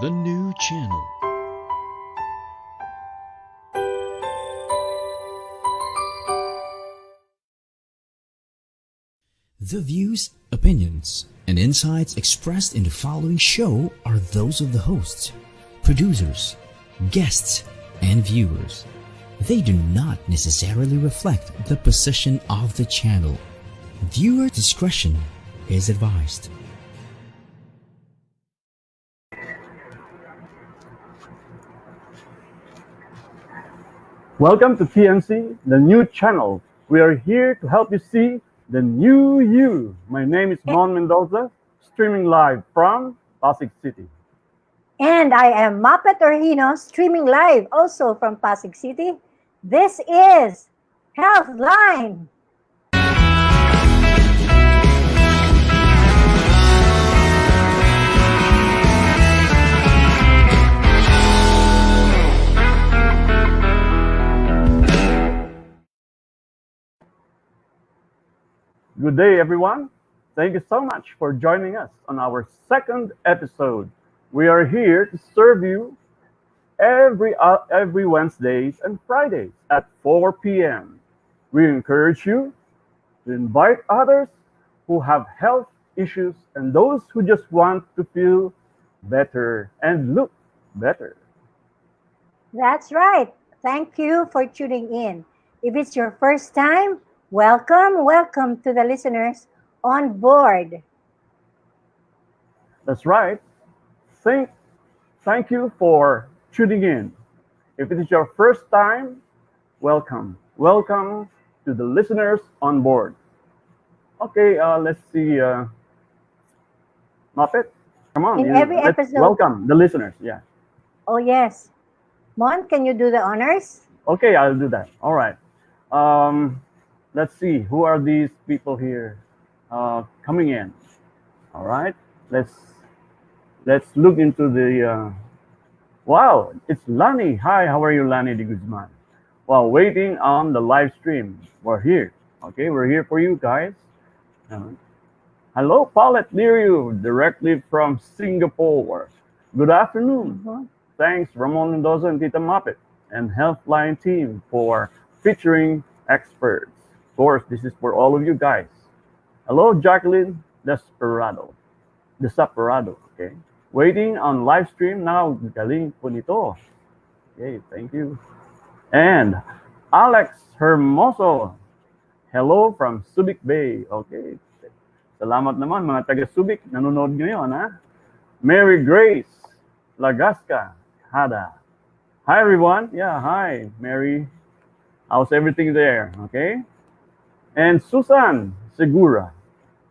The new channel. The views, opinions, and insights expressed in the following show are those of the hosts, producers, guests, and viewers. They do not necessarily reflect the position of the channel. Viewer discretion is advised. Welcome to TNC, the new channel. We are here to help you see the new you. My name is Mon&Mapette, streaming live from Pasig City. And I am Muppet Urgino, streaming live also from Pasig City. This is Healthline. Good day, everyone. Thank you so much for joining us on our second episode. We are here to serve you every Wednesdays and Fridays at 4 p.m. We encourage you to invite others who have health issues and those who just want to feel better and look better. That's right. Thank you for tuning in. If it's your first time, welcome to the listeners on board. That's right. Thank you for tuning in. If it is your first time, welcome. Welcome to the listeners on board. Okay, let's see. Muppet, come on. Every let's episode. welcome the listeners. Yeah. Oh, yes. Mon, can you do the honors? Okay, I'll do that. All right. Let's see. Who are these people here coming in? All right. Let's look into the. Wow, it's Lani. Hi, how are you, Lani de Guzman? While waiting on the live stream, we're here. Okay, we're here for you guys. Hello, Paulette Lirio, directly from Singapore. Good afternoon. Thanks, Ramon Mendoza and Tita Muppet and Healthline team for featuring experts. Of course, this is for all of you guys. Hello, Jacqueline Desperado. Okay. Waiting on live stream now. Galing po nito. Okay, thank you. And Alex Hermoso. Hello from Subic Bay. Okay. Salamat naman mga taga Subic. Nanonood ngayon, ha? Mary Grace Lagasca Hada. Hi, everyone. Yeah, hi, Mary. How's everything there? Okay. And Susan Segura.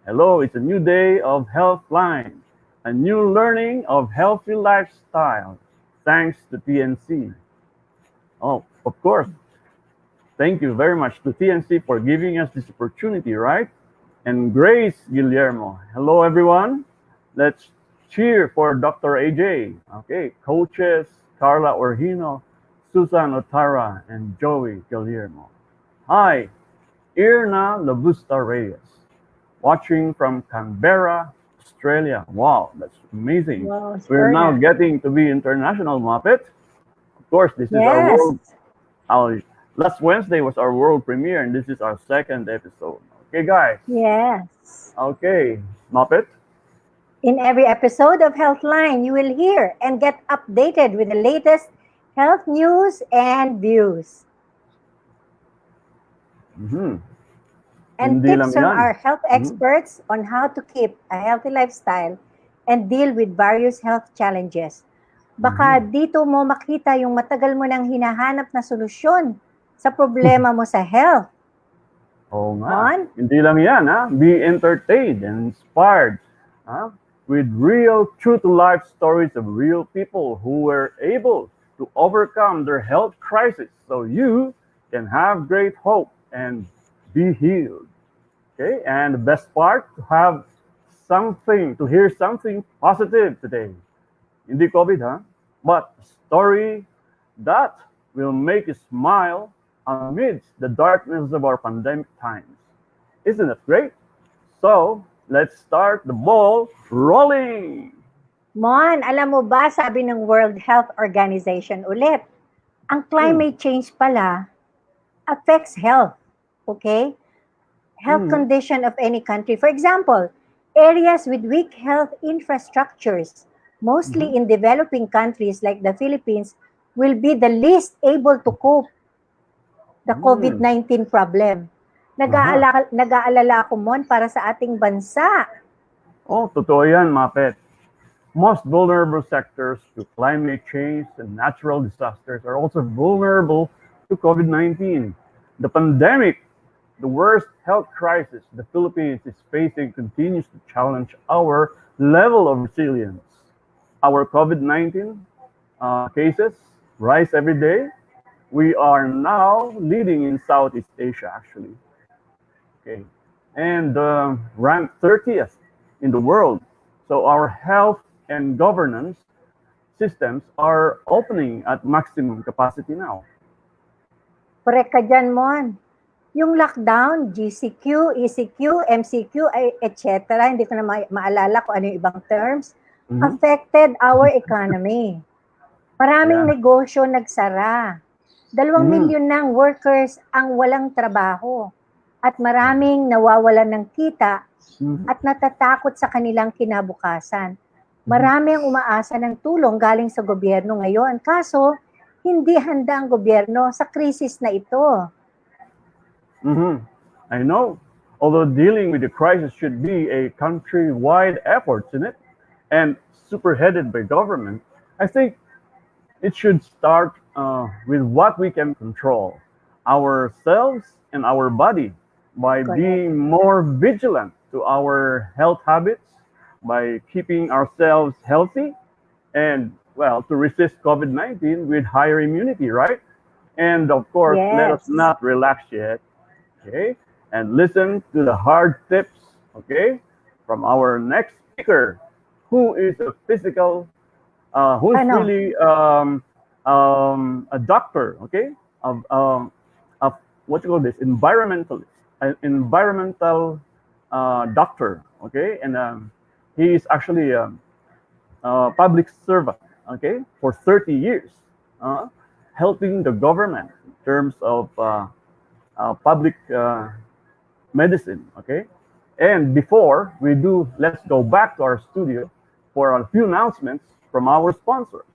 Hello, it's a new day of Healthline. A new learning of healthy lifestyle, thanks to TNC. Oh, of course. Thank you very much to TNC for giving us this opportunity, right? And Grace Guillermo. Hello, everyone. Let's cheer for Dr.Ajay. Okay, coaches Carla Urgino, Susan Otarra, and Joey Guillermo. Hi, Irna Labusta Reyes, watching from Canberra, Australia. Wow, that's amazing. Wow, We're now getting to be international, Muppet. Of course, this is our world. Last Wednesday was our world premiere, and this is our second episode. Okay, guys. Yes. Okay, Muppet. In every episode of Healthline, you will hear and get updated with the latest health news and views. And tips from our health experts on how to keep a healthy lifestyle and deal with various health challenges. Baka dito mo makita yung matagal mo nang hinahanap na solusyon sa problema mo sa health. Oh nga. Hindi lang yan, ha? Be entertained and inspired, with real, true-to-life stories of real people who were able to overcome their health crisis so you can have great hope and be healed. Okay, and the best part, to hear something positive today. Hindi COVID, but a story that will make you smile amidst the darkness of our pandemic times. Isn't it great? So, let's start the ball rolling. Mon, alam mo ba, sabi ng World Health Organization ulit, ang climate change pala affects health, okay? Health condition of any country. For example, areas with weak health infrastructures, mostly in developing countries like the Philippines, will be the least able to cope the COVID-19 problem. Nag-aalala ako, Mon, para sa ating bansa. Oh, totoo yan, Mapet. Most vulnerable sectors to climate change and natural disasters are also vulnerable to COVID-19. The pandemic, the worst health crisis the Philippines is facing, continues to challenge our level of resilience. Our COVID-19 cases rise every day. We are now leading in Southeast Asia, actually. Okay, and ranked 30th in the world. So our health and governance systems are opening at maximum capacity now. Correct ka dyan, Mon. Yung lockdown, GCQ, ECQ, MCQ, etc., hindi ko na maalala kung ano yung ibang terms, affected our economy. Maraming negosyo nagsara. 2 milyon ng workers ang walang trabaho. At maraming nawawalan ng kita at natatakot sa kanilang kinabukasan. Marami ang umaasa ng tulong galing sa gobyerno ngayon. Kaso, hindi handa ang gobyerno sa krisis na ito. I know. Although dealing with the crisis should be a country-wide effort, isn't it? And superheaded by government, I think it should start with what we can control, ourselves and our body, by being more vigilant to our health habits, by keeping ourselves healthy, and, well, to resist COVID-19 with higher immunity, right? And of course, let us not relax yet, okay? And listen to the hard tips, okay, from our next speaker, who is a physical, who is really a doctor, okay, of what you call this, environmentalist, an environmental doctor, okay, and he is actually a public servant, okay, for 30 years, helping the government in terms of public medicine, okay. And before we do, let's go back to our studio for a few announcements from our sponsors.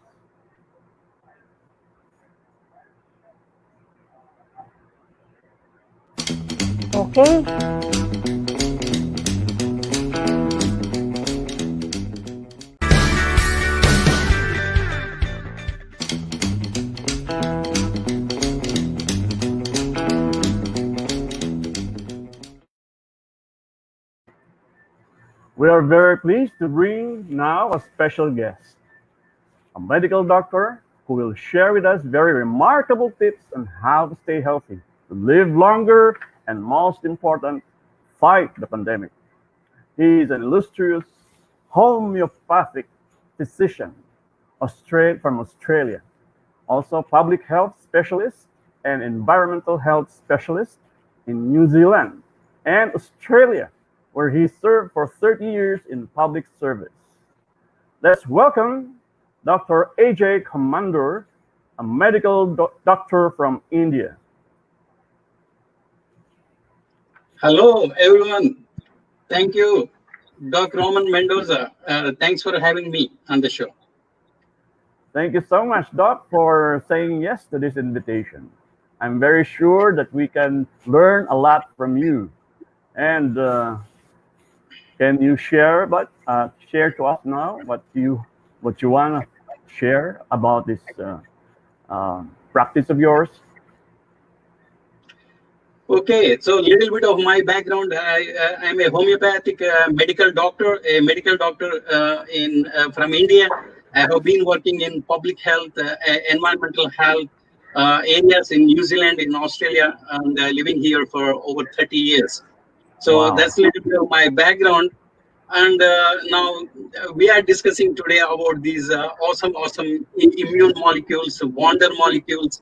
Okay. We are very pleased to bring now a special guest, a medical doctor who will share with us very remarkable tips on how to stay healthy, to live longer, and most important, fight the pandemic. He is an illustrious homeopathic physician from Australia, also public health specialist and environmental health specialist in New Zealand and Australia, where he served for 30 years in public service. Let's welcome Dr. Ajay Komandur, a medical doctor from India. Hello, everyone. Thank you, Dr. Roman Mendoza. Thanks for having me on the show. Thank you so much, Doc, for saying yes to this invitation. I'm very sure that we can learn a lot from you. And can you share to us now what you want to share about this practice of yours? Okay, so a little bit of my background. I'm a homeopathic medical doctor, from India. I have been working in public health, environmental health areas in New Zealand, in Australia, and living here for over 30 years. So that's a little bit of my background. And now we are discussing today about these awesome immune molecules, wonder molecules,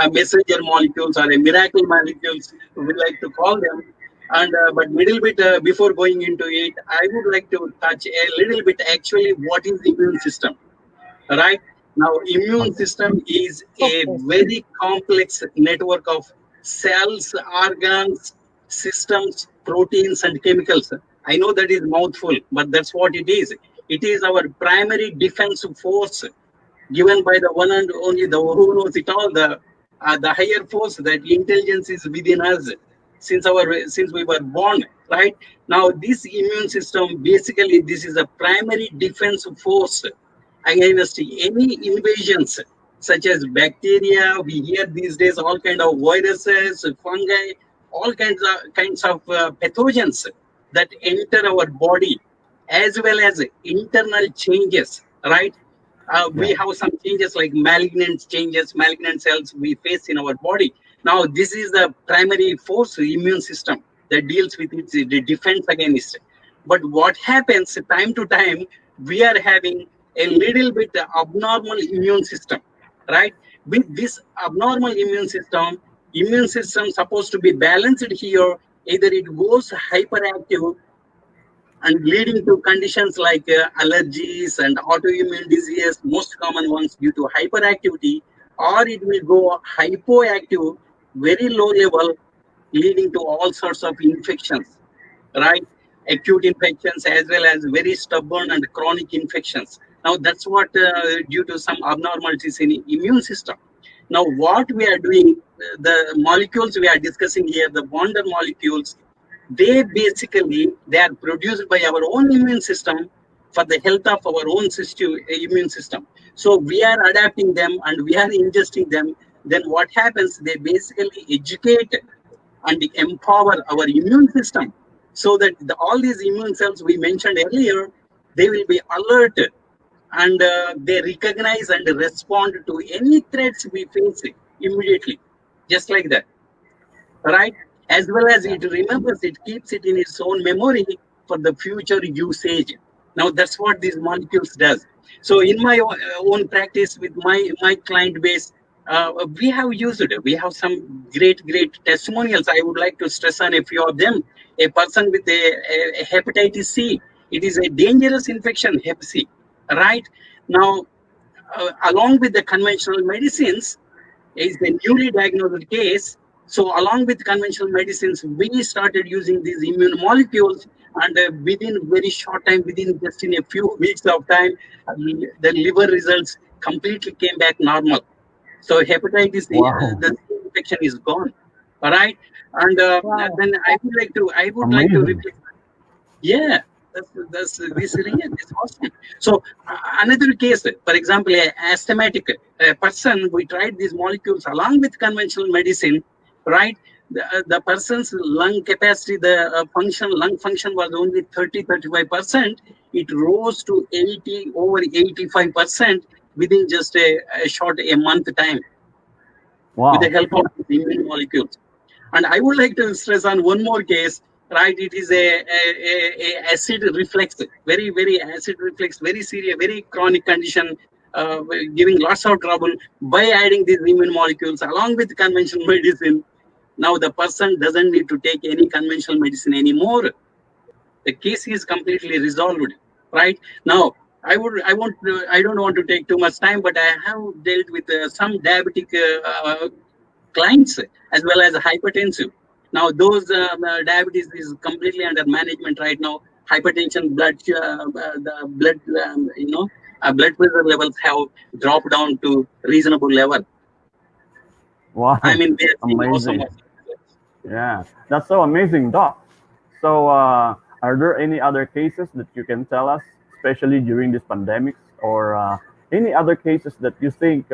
messenger molecules, or miracle molecules, we like to call them. And but little bit before going into it, I would like to touch a little bit actually what is the immune system, right? Now, immune system is a Okay. very complex network of cells, organs, systems, proteins, and chemicals. I know that is mouthful, but that's what it is. It is our primary defense force given by the one and only the who knows it all, the higher force, that intelligence is within us since we were born, right? Now this immune system, basically this is a primary defense force against any invasions such as bacteria. We hear these days all kind of viruses, fungi, all kinds of pathogens that enter our body, as well as internal changes, right? We Yeah. have some changes like malignant changes, malignant cells we face in our body. Now, this is the primary force, immune system, that deals with its the defense against. But what happens time to time, we are having a little bit abnormal immune system, right? With this abnormal immune system supposed to be balanced here. Either it goes hyperactive and leading to conditions like allergies and autoimmune disease, most common ones due to hyperactivity, or it will go hypoactive, very low level, leading to all sorts of infections, right? Acute infections as well as very stubborn and chronic infections. Now, that's what due to some abnormalities in immune system. Now, what we are doing, the molecules we are discussing here, the bonder molecules, they are produced by our own immune system for the health of our own immune system. So we are adapting them and we are ingesting them. Then what happens? They basically educate and empower our immune system so that all these immune cells we mentioned earlier, they will be alert, and they recognize and respond to any threats we face immediately, just like that, right? As well as Yeah. it remembers, it keeps it in its own memory for the future usage. Now that's what these molecules does. So in my own practice with my client base, we have used it. We have some great testimonials. I would like to stress on a few of them. A person with a hepatitis C, it is a dangerous infection, hep C, right? Now, along with the conventional medicines, is the newly diagnosed case. So along with conventional medicines, we started using these immune molecules, and within very short time, within just in a few weeks of time, the liver results completely came back normal. So hepatitis, Wow. the infection is gone. All right, and Wow. then I would like to Amazing. replace. Yeah, that's this really is awesome. So another case, for example, a asthmatic person, we tried these molecules along with conventional medicine, right? The person's lung capacity, the lung function was only 30-35%. It rose to over 85% within just a month time with the Wow. help of the immune molecules. And I would like to stress on one more case, right? It is a acid reflux, very acid reflux, very serious, very chronic condition, giving lots of trouble. By adding these immune molecules along with conventional medicine, now the person doesn't need to take any conventional medicine anymore. The case is completely resolved, right? Now, I don't want to take too much time, but I have dealt with some diabetic clients as well as hypertensive. Now, those diabetes is completely under management right now. Hypertension, the blood, blood pressure levels have dropped down to reasonable level. I Wow. mean, they are seeing awesome. Amazing. Yeah. That's so amazing, Doc. So, are there any other cases that you can tell us, especially during this pandemic, or any other cases that you think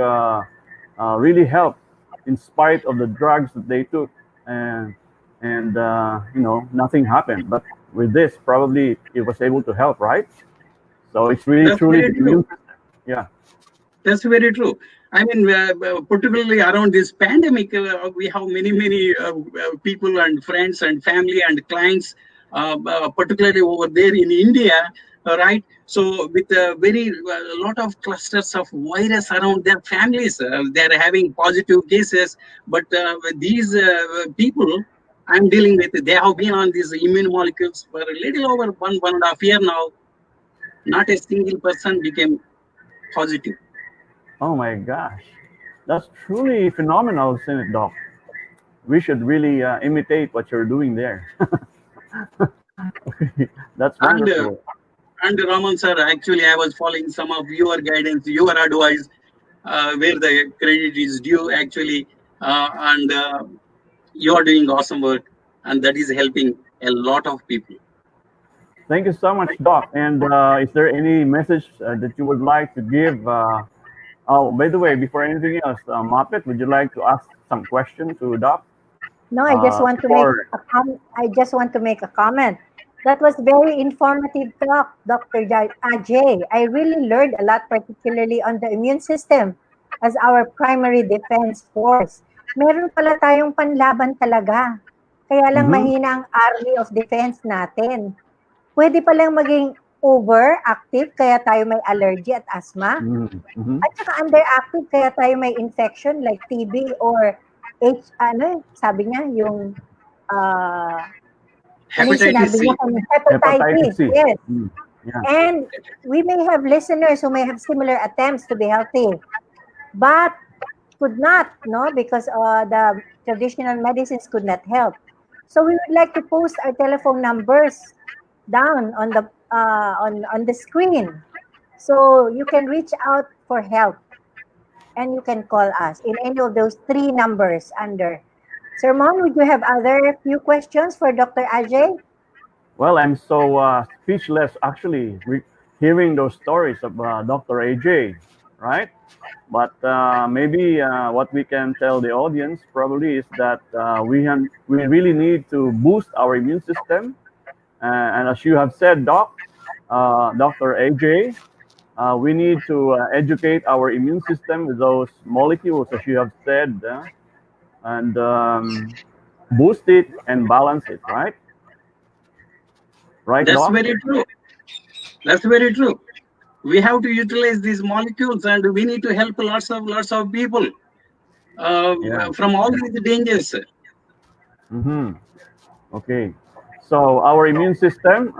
really helped in spite of the drugs that they took, and nothing happened. But with this, probably it was able to help, right? So it's really That's truly very the true. immune system. Yeah. That's very true. I mean, particularly around this pandemic, we have many people and friends and family and clients, particularly over there in India, right? So with a lot of clusters of virus around their families, they are having positive cases. But these people, I'm dealing with. They have been on these immune molecules for a little over 1.5 years now. Not a single person became positive. Oh my gosh, that's truly phenomenal, isn't it, Doc? We should really imitate what you're doing there. Okay, that's And wonderful. and Raman sir, actually, I was following some of your guidance, your advice, where the credit is due actually, and you are doing awesome work, and that is helping a lot of people. Thank you so much, Doc. And is there any message that you would like to give? Oh, by the way, before anything else, Muppet, would you like to ask some question to Doc? No, I just want to make Before. I just want to make a comment. That was very informative talk, Dr. Ajay. I really learned a lot, particularly on the immune system as our primary defense force. Meron pala tayong panlaban talaga. Kaya lang Mm-hmm. mahina ang army of defense natin. Pwede palang maging overactive kaya tayo may allergy at asthma. Mm-hmm. At saka underactive kaya tayo may infection like TB or sabi niya, yung, ano yung Hepatitis sinabi niya C. kanina? Hepatitis Hepatitis, C. yes. Yeah. And we may have listeners who may have similar attempts to be healthy, but could not, no, because the traditional medicines could not help. So we would like to post our telephone numbers down on the screen, so you can reach out for help and you can call us in any of those three numbers under. Sir Mon, would you have other few questions for Dr. Ajay? Well, I'm so speechless actually hearing those stories of Dr. AJ, right? But maybe what we can tell the audience probably is that we really need to boost our immune system. And as you have said, Dr. AJ, we need to educate our immune system with those molecules, as you have said, and boost it and balance it, right? Right, That's Doc? very true. That's very true. We have to utilize these molecules, and we need to help lots of people Yeah. from all these dangers. Mm-hmm. Okay. So our immune system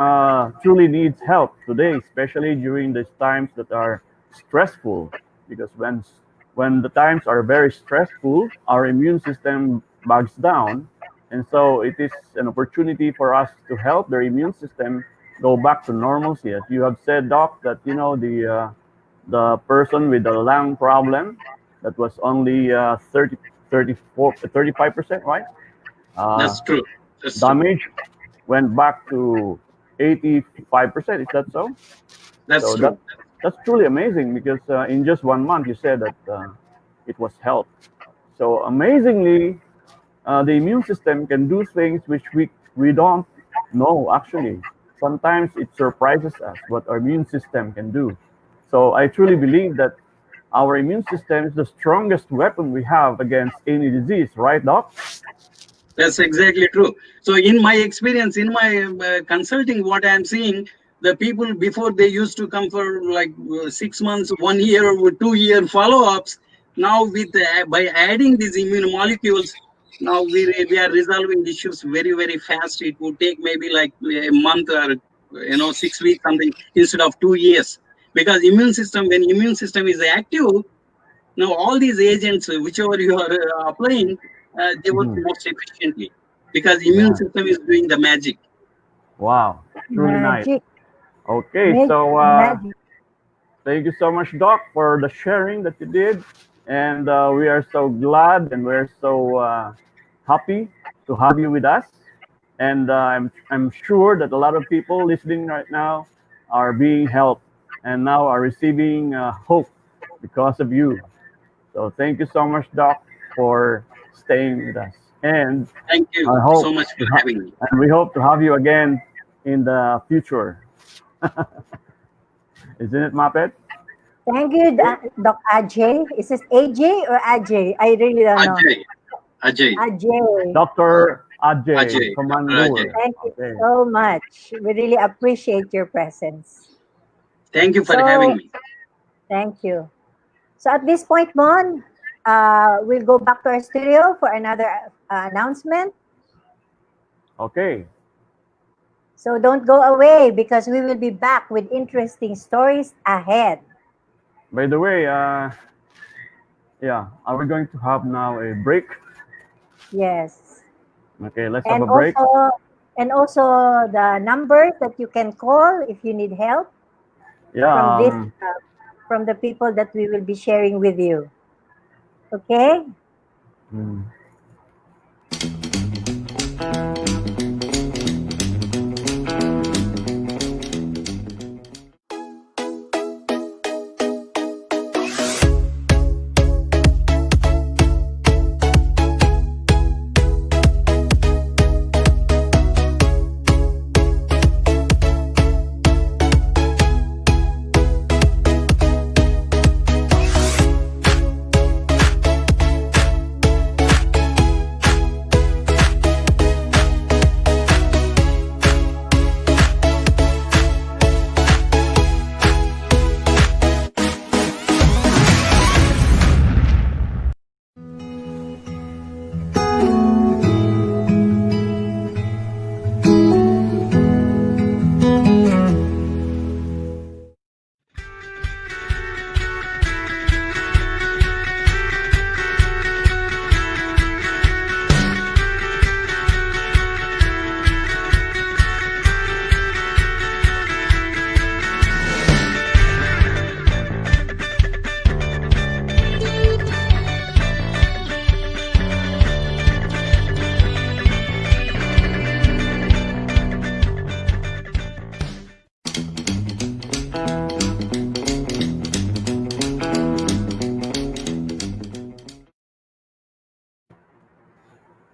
truly needs help today, especially during these times that are stressful. Because when the times are very stressful, our immune system bogs down, and so it is an opportunity for us to help their immune system go back to normalcy. As you have said, Doc, that the person with the lung problem that was only 30, 34, 35%, right? Uh, That's true. That's true. Damage went back to 85%. Is that so? That's So true. that's truly amazing because in just 1 month you said that it was health. So amazingly, the immune system can do things which we don't know actually. Sometimes it surprises us what our immune system can do. So I truly believe that our immune system is the strongest weapon we have against any disease, right, Doc? That's exactly true. So, in my experience, in my consulting, what I'm seeing, the people before they used to come for like 6 months, 1 year, or 2 year follow-ups. Now, with by adding these immune molecules, now we are resolving issues very fast. It would take maybe like a month or 6 weeks something instead of 2 years. Because when immune system is active, now all these agents, whichever you are applying, they work Mhm. most efficiently because immune Yeah. system is doing the magic. Wow. Truly nice. Magic. Okay, Make so magic. thank you so much, Doc, for the sharing that you did. And we are so glad and we're so happy to have you with us. And I'm sure that a lot of people listening right now are being helped and now are receiving hope because of you. So thank you so much, Doc, for staying with us. And Thank you I so hope much to for having me. and we hope to have you again in the future. Isn't it, Muppet? Thank you, Doc Ajay. Is this AJ or Ajay? I really don't know. Ajay, Ajay, Ajay. Dr. Ajay, Ajay, Dr. Ajay. Komandur. Thank you Okay. so much. We really appreciate your presence. Thank you for having So, me. thank you. So at this point, Mon, we'll go back to our studio for another announcement. Okay. So don't go away because we will be back with interesting stories ahead. By the way, yeah, are we going to have now a break? Yes. Okay, let's have And a break. also the numbers that you can call if you need help Yeah. from this from the people that we will be sharing with you. Okay? mm,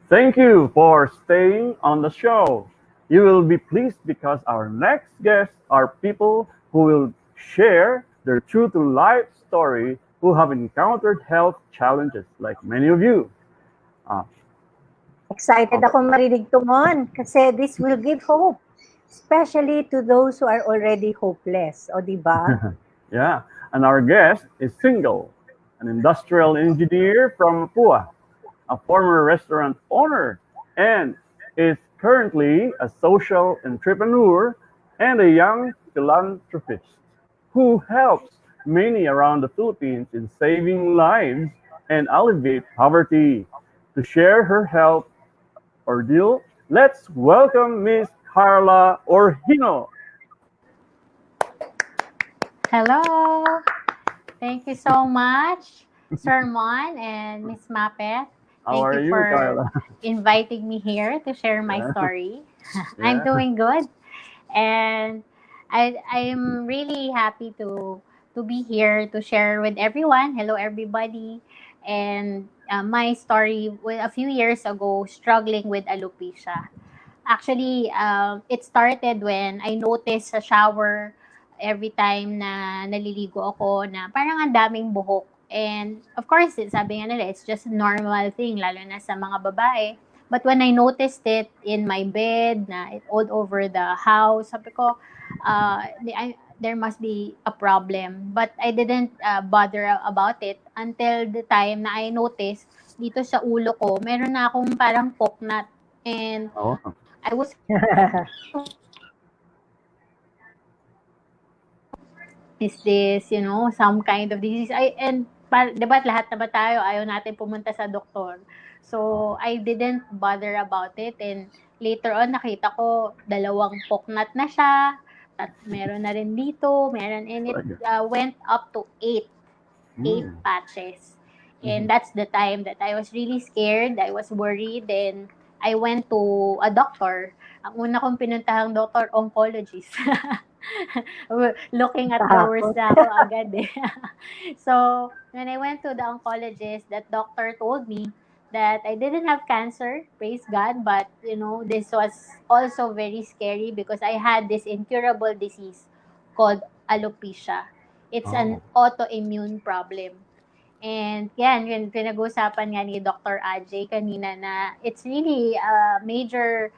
Thank you for staying on the show. You will be pleased because our next guests are people who will share their true to life story who have encountered health challenges like many of you. Uh, Excited okay. ako marinig to, Mon, kasi this will give hope, especially to those who are already hopeless. O, di ba? Yeah, and our guest is single, an industrial engineer from Pua, a former restaurant owner, and is currently a social entrepreneur and a young philanthropist who helps many around the Philippines in saving lives and alleviate poverty. To share her health ordeal, let's welcome Miss Carla Urgino. Hello. Thank you so much, Sir Mon and Miss Mapette. How Thank are you you, for Carla? inviting me here to share my Yeah, story. I'm yeah. doing good, and I'm really happy to be here to share with everyone. Hello, everybody, and my story a few years ago, struggling with alopecia. Actually, it started when I noticed sa shower every time na naliligo ako na parang ang daming buhok. And of course, sabi nga nila, it's just a normal thing, lalo na sa mga babae. But when I noticed it in my bed, na all over the house, sabi ko, there must be a problem. But I didn't bother about it until the time na I noticed dito sa ulo ko, meron na akong parang poknat. And Oh, I was is this, some kind of disease? Di ba lahat na ba tayo, ayaw natin pumunta sa doktor. So, I didn't bother about it. And later on, nakita ko, 2 poknat na siya. Meron na rin dito, meron. And it talaga. went up to 8 Mm. patches. And Mhm. that's the time that I was really scared. I was worried. Then, I went to a doctor. Ang una kong pinuntahang doctor, oncologist. Looking at the worst Takot. na ako agad eh. So, when I went to the oncologist, that doctor told me that I didn't have cancer, praise God, but this was also very scary because I had this incurable disease called alopecia. It's an Oh. autoimmune problem. And yan, yun, pinag-usapan nga ni Dr. Ajay kanina na it's really a major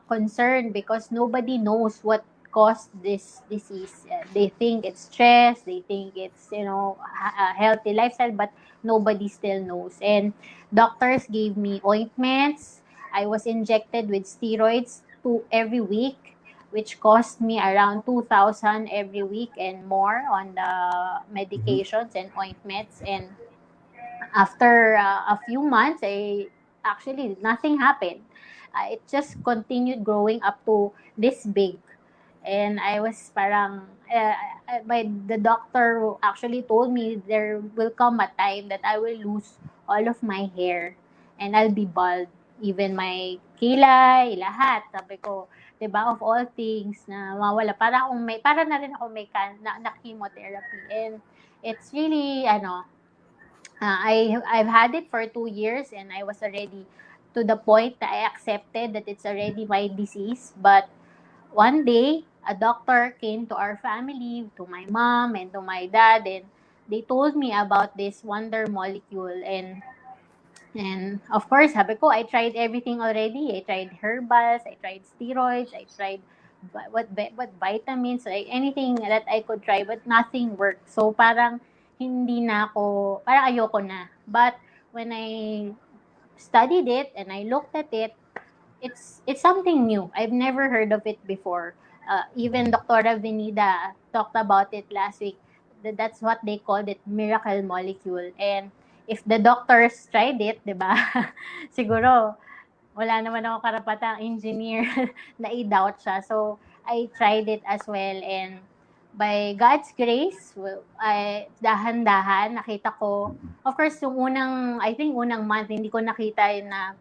concern because nobody knows what caused this disease. They think it's stress, they think it's, a healthy lifestyle, but nobody still knows. And doctors gave me ointments. I was injected with steroids every week, which cost me around 2,000 every week and more on the medications and ointments. And after a few months, actually nothing happened. It just continued growing up to this big. And I was parang, the doctor actually told me there will come a time that I will lose all of my hair and I'll be bald. Even my kilay, lahat. Sabi ko, 'di ba, of all things na mawala. Para na rin ako may na chemotherapy. And it's really, I've had it for 2 years and I was already to the point that I accepted that it's already my disease. But one day, a doctor came to our family, to my mom and to my dad, and they told me about this wonder molecule. And of course, sabi ko, I tried everything already. I tried herbals, I tried steroids, I tried what vitamins, like anything that I could try, but nothing worked. So parang hindi na ako, parang ayoko na. But when I studied it and I looked at it, it's something new. I've never heard of it before. Even Dr. Venida talked about it last week. That's what they called it, miracle molecule. And if the doctors tried it, 'di ba? Siguro wala naman ako karapatang engineer na i-doubt siya. So I tried it as well, and by God's grace, I dahan-dahan nakita ko. Of course, yung I think unang month, hindi ko nakita na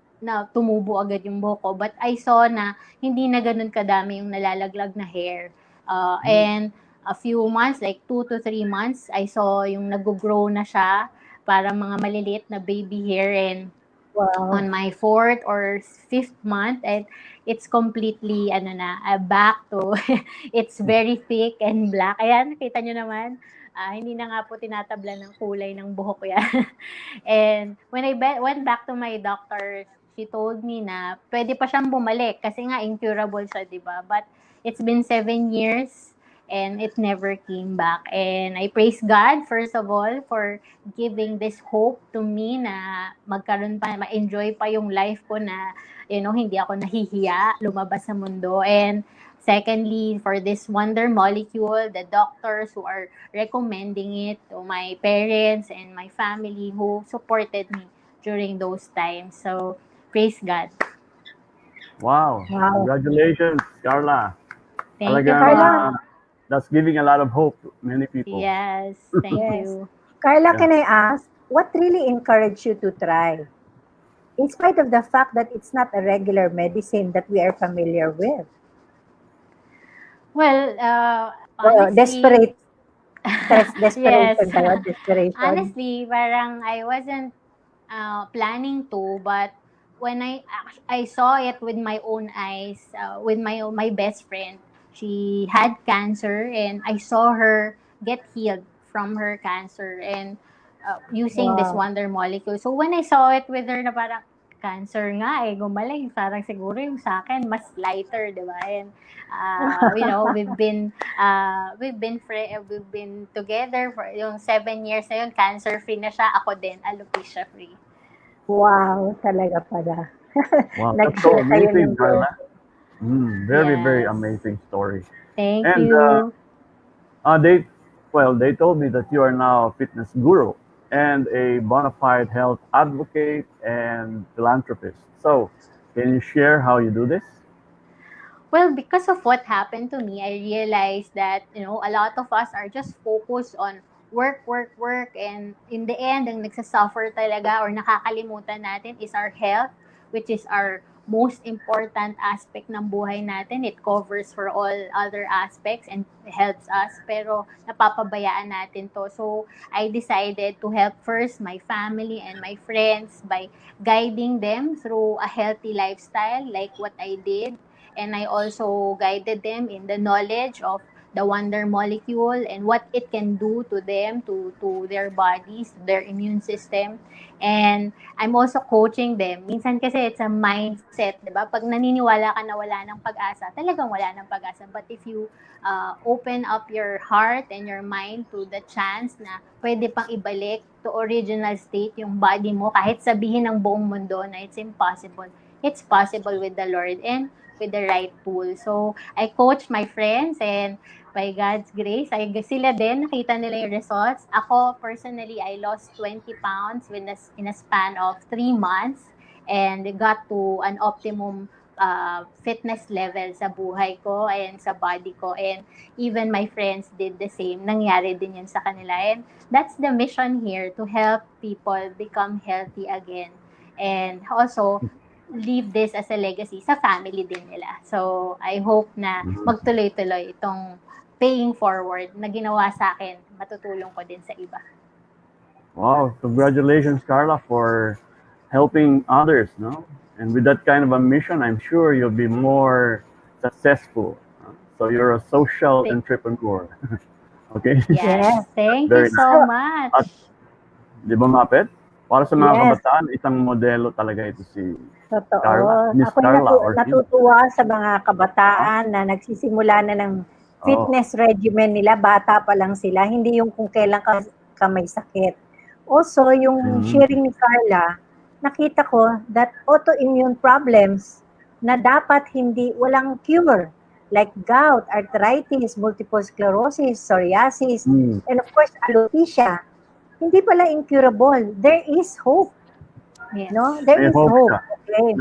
tumubo agad yung buhok ko. But I saw na hindi na ganun kadami yung nalalaglag na hair. And a few months, like 2 to 3 months, I saw yung nag-grow na siya, para mga maliliit na baby hair. And on my 4th or 5th month, and it's completely back to it's very thick and black. Ayan, nakita nyo naman, hindi na nga po tinatabla ng kulay ng buhok ko yan. And when I went back to my doctor, she told me na pwede pa siyang bumalik kasi nga incurable siya, di ba? But it's been 7 years and it never came back. And I praise God, first of all, for giving this hope to me na magkaroon pa, ma-enjoy pa yung life ko na, hindi ako nahihiya lumabas sa mundo. And secondly, for this wonder molecule, the doctors who are recommending it to my parents and my family who supported me during those times. So, praise God. Wow. Congratulations, Carla. Thank you, Carla. That's giving a lot of hope to many people. Yes, thank you. Carla, can I ask, what really encouraged you to try? In spite of the fact that it's not a regular medicine that we are familiar with. Well, honestly, desperation. yes. Desperation. Honestly, parang I wasn't planning to, but when I saw it with my own eyes, with my best friend, she had cancer, and I saw her get healed from her cancer, and using this wonder molecule. So when I saw it with her, na parang cancer nga gumaling, parang siguro yung sa akin mas lighter, di ba? And we've been together for yung 7 years na yun, cancer free na siya, ako din alopecia free. Wow, talaga pala. Wow, that's so amazing, Carla. Very amazing story. Thank you. They told me that you are now a fitness guru and a bona fide health advocate and philanthropist. So, can you share how you do this? Well, because of what happened to me, I realized that, a lot of us are just focused on work, and in the end, ang nagsasuffer talaga or nakakalimutan natin is our health, which is our most important aspect ng buhay natin. It covers for all other aspects and helps us, pero napapabayaan natin to. So, I decided to help first my family and my friends by guiding them through a healthy lifestyle like what I did. And I also guided them in the knowledge of the wonder molecule and what it can do to them, to their bodies, their immune system. And I'm also coaching them. Minsan kasi it's a mindset, di ba? Pag naniniwala ka na wala ng pag-asa, talagang wala ng pag-asa. But if you open up your heart and your mind to the chance na pwede pang ibalik to original state yung body mo, kahit sabihin ng buong mundo na it's impossible, it's possible with the Lord and with the right tool. So, I coach my friends, and by God's grace, sila din, nakita nila yung results. Ako, personally, I lost 20 pounds in a span of 3 months and got to an optimum fitness level sa buhay ko and sa body ko. And even my friends did the same. Nangyari din yun sa kanila. And that's the mission here, to help people become healthy again. And also, leave this as a legacy sa family din nila. So, I hope na magtuloy-tuloy itong paying forward na ginawa sa akin, matutulong ko din sa iba. Wow, congratulations, Carla, for helping others, no? And with that kind of a mission, I'm sure you'll be more successful. So you're a social entrepreneur. Okay? Yes, thank Very you so much. At, di ba, Mapet? Para sa mga kabataan, isang modelo talaga ito si Carla. Miss Ako Carla. natutuwa sa mga kabataan na nagsisimula na ng fitness regimen nila, bata pa lang sila, hindi yung kung kailan ka may sakit. Also, yung sharing ni Carla, nakita ko that autoimmune problems na dapat walang cure, like gout, arthritis, multiple sclerosis, psoriasis, and of course, alopecia, hindi pala incurable. There is hope. Yes. No? There is hope. Okay.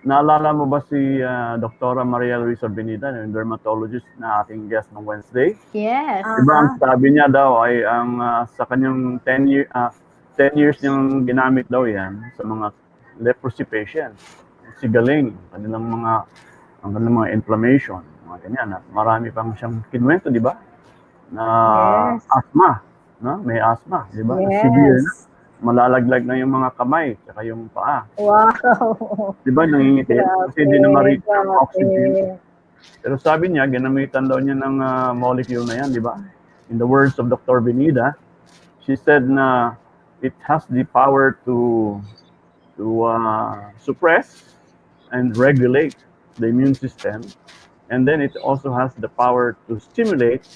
Naalala mo ba si Dr. Maria Luisa Benita, yung dermatologist na ating guest ng Wednesday? Yes. Diba ang sabi niya daw ay ang sa kanyang 10 years niyang ginamit daw yan sa mga leprosy patients. Sigaling, kanilang mga inflammation, mga ganyan. At marami pang siyang kinwento, di ba? Na asthma. No? May asthma, di ba? Yes. Severe na. Malalaglag na yung mga kamay at yung paa. Wow! Di ba, nangingiti? Kasi hindi na ma-reach ang oxygen. Pero sabi niya, ginamitan daw niya ng molecule na yan, di ba? In the words of Dr. Benita, she said na it has the power to suppress and regulate the immune system. And then it also has the power to stimulate.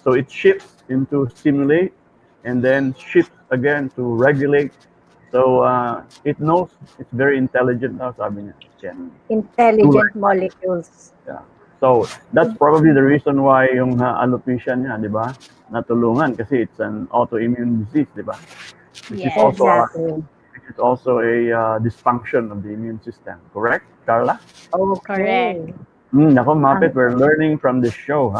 So it shifts into stimulate and then shifts again to regulate. So it knows, it's very intelligent now, sabi niya. Intelligent molecules. Yeah. So that's probably the reason why yung alopecia niya, di ba? Natulungan kasi it's an autoimmune disease, di ba? Which is also a dysfunction of the immune system. Correct, Carla? Okay. Correct. Nako, Mapet, we're learning from this show,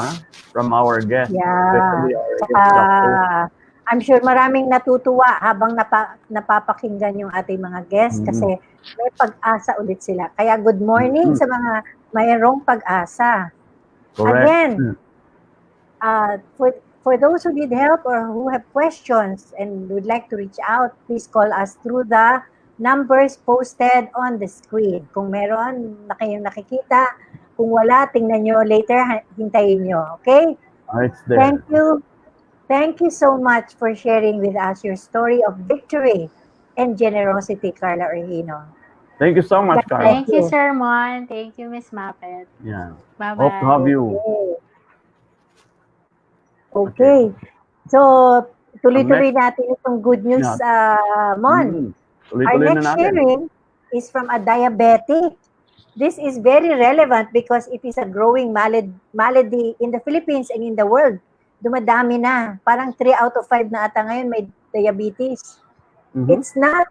from our guests. Yeah. Especially our guest doctor. I'm sure maraming natutuwa habang napapakinggan yung ating mga guests kasi may pag-asa ulit sila. Kaya good morning sa mga mayroong pag-asa. Correct. Again, for those who need help or who have questions and would like to reach out, please call us through the numbers posted on the screen. Kung meron na kayong nakikita, kung wala, tingnan nyo later, hintayin nyo. Okay? It's there. Thank you so much for sharing with us your story of victory and generosity, Carla Urgino. Thank you so much, Carla. Thank you, Sir Mon. Thank you, Miss Mapette. Yeah. Bye-bye. Hope to have you. Okay. So, tuloy-tuloy natin itong good news, Mon. Our next sharing is from a diabetic. This is very relevant because it is a growing malady in the Philippines and in the world. Dumadami na. Parang 3 out of 5 na ata ngayon may diabetes. It's not,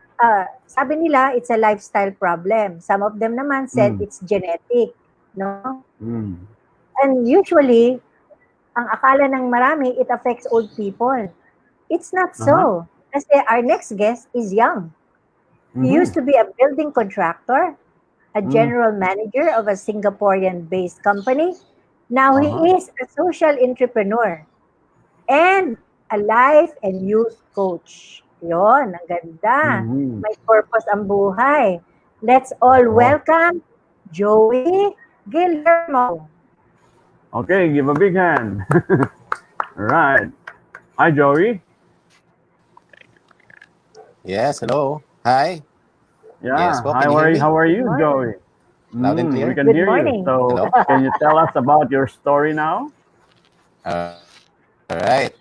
sabi nila, it's a lifestyle problem. Some of them naman said it's genetic. No? And usually, ang akala ng marami, it affects old people. It's not so. Kasi our next guest is young. He used to be a building contractor, a general manager of a Singaporean-based company. Now he is a social entrepreneur and a life and youth coach. Yon, ang ganda. May purpose ang buhay. Let's all welcome Joey Guillermo. Okay, give a big hand. All right. Hi, Joey. Yes, hello. Hi. Yeah, Yes, how are you, Joey? Loud and clear. We can hear you. So, can you tell us about your story now? All right.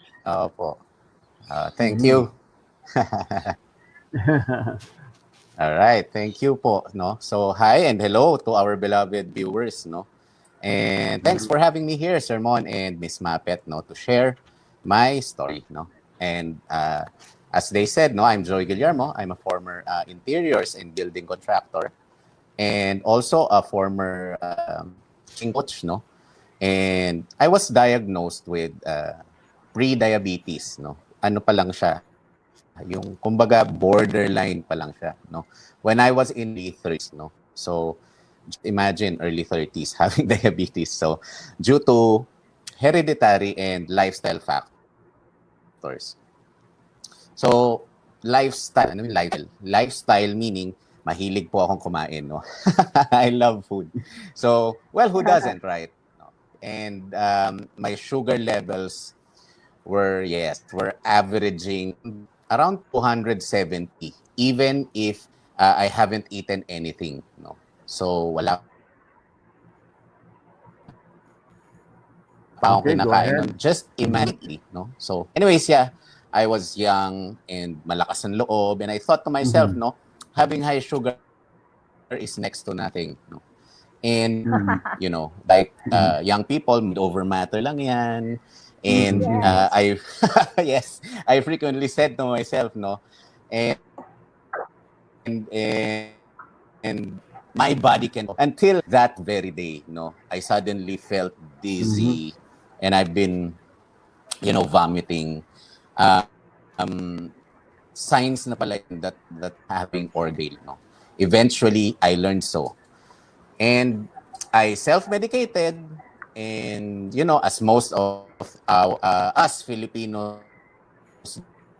Thank you. All right, thank you po, no. So, hi and hello to our beloved viewers, no. And thanks for having me here, Sir Mon and Miss Mapette, no, to share my story, no. And as they said, no, I'm Joey Guillermo. I'm a former interiors and building contractor, and also a former coach, no. And I was diagnosed with pre-diabetes, no. Ano pa lang siya, yung kumbaga borderline pa lang siya, no. When I was in early 30s, no. So just imagine early 30s having diabetes. So due to hereditary and lifestyle factors. So lifestyle, ano yung lifestyle? Lifestyle meaning mahilig po akong kumain, no. I love food. So, well, who doesn't, right? And my sugar levels were averaging around 270 even if I haven't eaten anything, no. So wala pa akong Okay, kinakain go nun, ahead. just immediately, no. So anyways, yeah, I was young and malakas ng loob, and I thought to myself, no, having high sugar is next to nothing, no. And you know, like young people, over matter lang yan. And Yes. I yes, I frequently said to myself, no, and my body can, until that very day, no, I suddenly felt dizzy, and I've been, you know, vomiting. Signs na pala yun that having ordeal, no. Eventually, I learned so. And I self-medicated, and you know, as most of our us Filipinos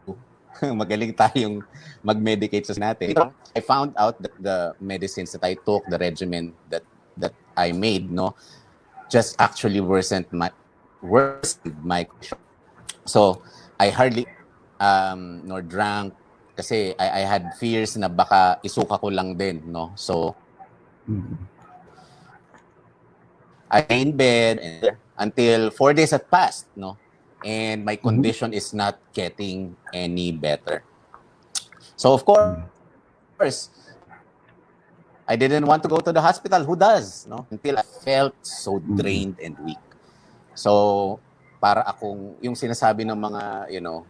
do, magaling tayong mag-medicate sa natin. I found out that the medicines that I took, the regimen that I made, no, just actually worsened my condition. So I hardly nor drank, kasi I had fears na baka isuka ko lang din, no. So I lay in bed and until 4 days had passed, no, and my condition is not getting any better. So of course, I didn't want to go to the hospital. Who does, no? Until I felt so drained and weak. So para akong yung sinasabi ng mga, you know,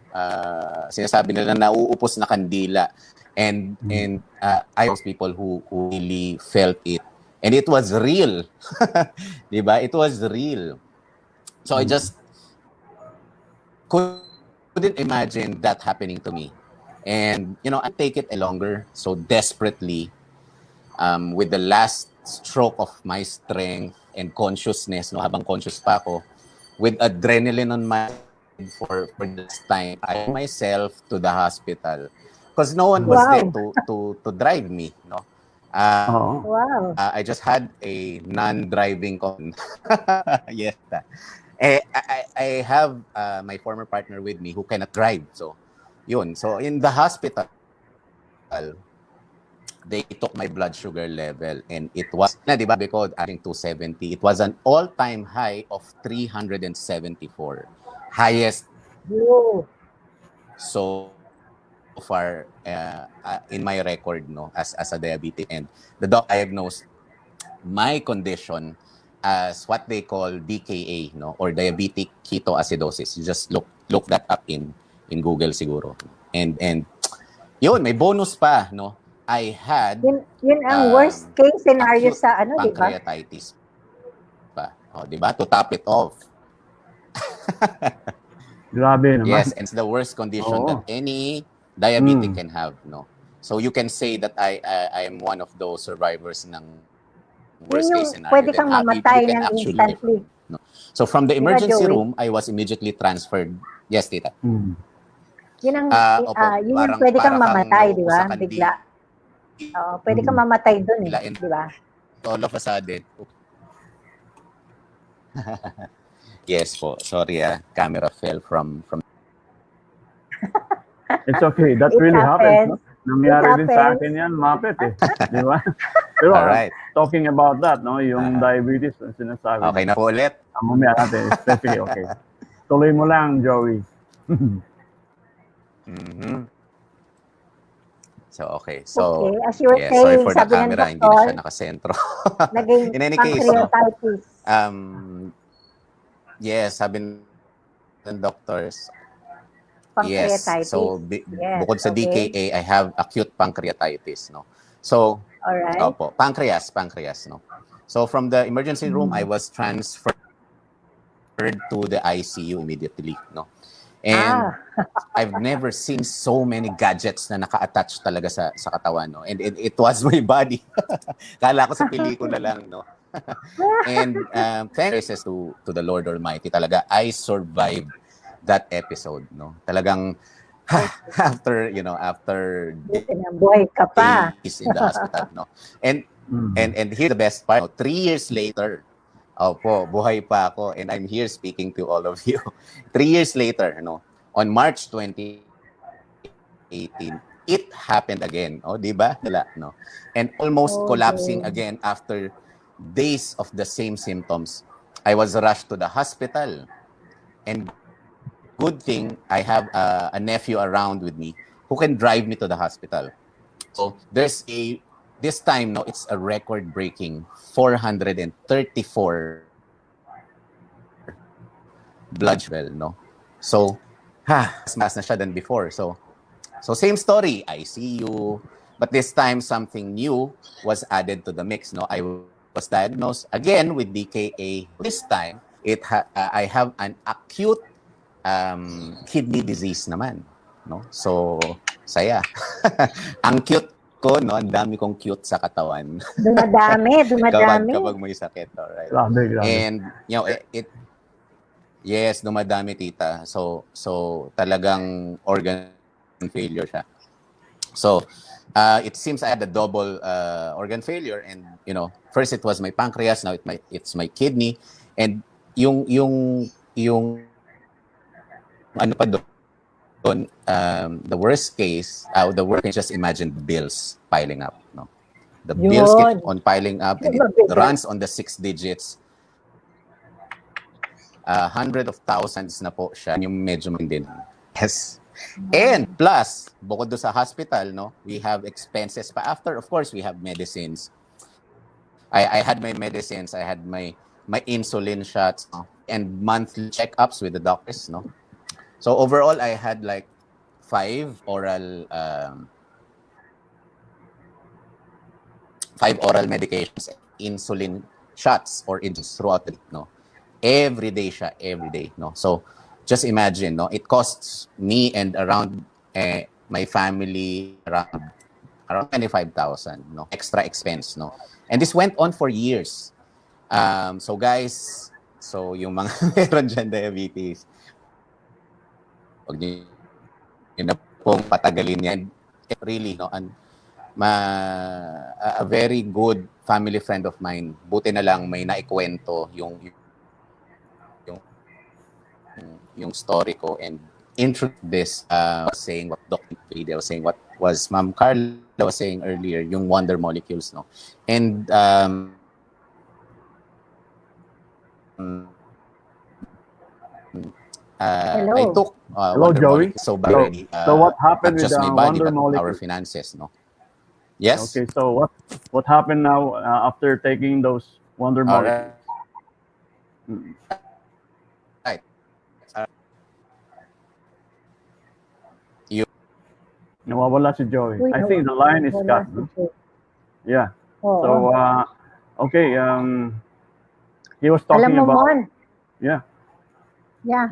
sinasabi nila nauupos na kandila, and I was people who really felt it, and it was real. 'Di ba? It was real. So I just couldn't imagine that happening to me. And you know, I take it longer, so desperately, with the last stroke of my strength and consciousness, no, habang conscious pa ako, with adrenaline on my head for this time, I myself to the hospital because no one was there to drive me, no. Wow. I just had a non-driving yes. I have my former partner with me who cannot drive. So, yun. So, in the hospital, they took my blood sugar level, and it was, na di ba, because adding 270, it was an all-time high of 374. Highest Whoa. so far in my record, no, as a diabetic. And the doc diagnosed my condition as what they call DKA, no, or diabetic ketoacidosis. You just look that up in Google siguro. And yun, may bonus pa, no. I had Yun ang worst case scenario acute sa ano, di ba? pancreatitis pa. Oh, di ba? To top it off. Grabe naman. Yes, and it's the worst condition that any diabetic can have, no. So you can say that I am one of those survivors ng worst case scenario. Pwede kang mamatay ng instantly. No. So from the emergency room, I was immediately transferred. Yes, tita. Yun ang yun yung parang, pwede kang mamatay, di ba? nauusakan Bigla. Pwede kang mamatay dun eh, di ba? All of a sudden. Yes po. Sorry, camera fell from It's okay. That really happens. No? Nangyari din sa akin yan, Mapet eh. Di ba? Pero talking about that, no, yung diabetes, sinasabi. Okay na po ulit. Mamaya natin, especially, okay. Tuloy mo lang, Joey. So, okay. So, Okay, as you were yeah, sorry saying, for the sabi ng camera. Hindi na siya doktor, nakasentro. naging In any case, no, pancreatitis. yes, sabi ng doctors, yes. Pancreatitis. So, Yes, bukod sa okay. DKA, I have acute pancreatitis, no. So, All right. opo, pancreas, no. So, from the emergency room, I was transferred to the ICU immediately, no. And I've never seen so many gadgets na naka-attach talaga sa katawan, no. And it was my body. Kala ko sa pelikula lang, no. And thanks to the Lord Almighty, talaga I survived that episode, no. Talagang after Buhay ka pa. days in the hospital, no. And here's the best part, no? 3 years later, opo, buhay pa ako and I'm here speaking to all of you. 3 years later, no, on March 2018, it happened again. Oh, di ba? No. And almost collapsing again after days of the same symptoms. I was rushed to the hospital. And good thing I have a nephew around with me who can drive me to the hospital. So this time, no, it's a record-breaking 434 blood level, no. So, mas na siya than before. So same story, ICU, but this time something new was added to the mix, no. I was diagnosed again with DKA. This time, I have an acute kidney disease naman, no. So, saya. Ang cute ko, no, ang dami kong cute sa katawan. Dumadami. kapag may sakit, alright. Grabe. And you know, yes, dumadami, tita. So talagang organ failure siya. So it seems I had a double organ failure, and you know, first it was my pancreas, now it's my kidney, and yung ano pa doon, the worst case, just imagine bills piling up, no. The bills keep on piling up and it runs on the 6 digits. Hundred of thousands na po siya, yung medyo din. Yes. And plus, bukod do sa hospital, no, we have expenses pa after. Of course, we have medicines. I had my medicines, I had my insulin shots, no, and monthly checkups with the doctors, no. So overall, I had like 5 oral medications, insulin shots or injections throughout the week, no. Every day, no. So just imagine, no, it costs me and around my family around 25,000, no, extra expense, no. And this went on for years. So guys, so yung mga meron dyan diabetes, huwag niyo na pong patagalin yan. Really, no, a very good family friend of mine, buti na lang may naikwento yung story ko and introduce this saying what Dr. Ajay was saying, what was Ma'am Carla was saying earlier, yung wonder molecules, no. And I took wonder Joey. molecules so badly. So what happened with just my the body, wonder but our molecules? finances, no. Yes. Okay, so what happened now after taking those wonder molecules? Right. Nawawala si Joey. I think the line is cut. No? Yeah. So okay, he was talking about Yeah.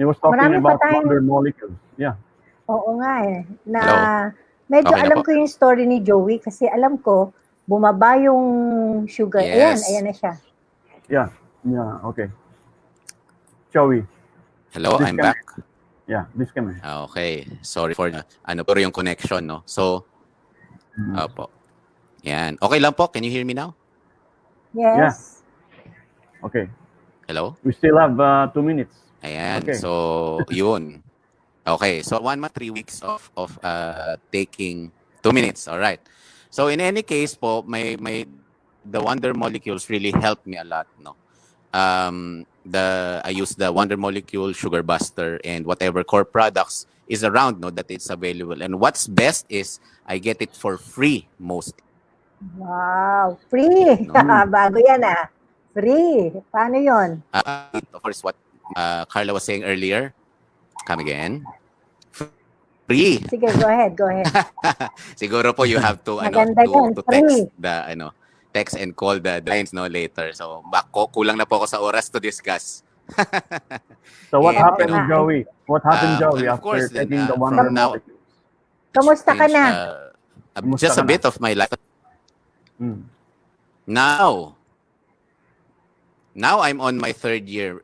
He was talking about wonder molecules. Yeah. Oo nga eh. Na Hello? medyo Okay na alam po. ko yung story ni Joey kasi alam ko bumaba yung sugar. Yes. Ayan na siya. Yeah. Okay. Joey. Hello, I'm back. Yeah, disconnect. Okay. Sorry for pero yung connection, no. So, opo. Yan. Okay lang po. Can you hear me now? Yes. Okay. Hello? We still have 2 minutes. Ayan. Okay. So, yun. Okay. So, 1 month, 3 weeks of taking 2 minutes. All right. So, in any case po, the wonder molecules really helped me a lot, no. I use the wonder molecule, sugar buster, and whatever core products is around, no, that it's available. And what's best is I get it for free most. Wow, free. No? Bago yan ah. Free. Paano yun? Of course, what Carla was saying earlier. Come again. Free. Sige, go ahead, go ahead. Siguro po you have to Maganda yan, to free. text the text and call the lines no later. So kulang na po ako sa oras to discuss. So what And, happened, Joey? What happened, Joey, and of course, after then, taking the from Wonder now, Molecule? Kamusta ka na? Just a bit of my life. Now I'm on my third year,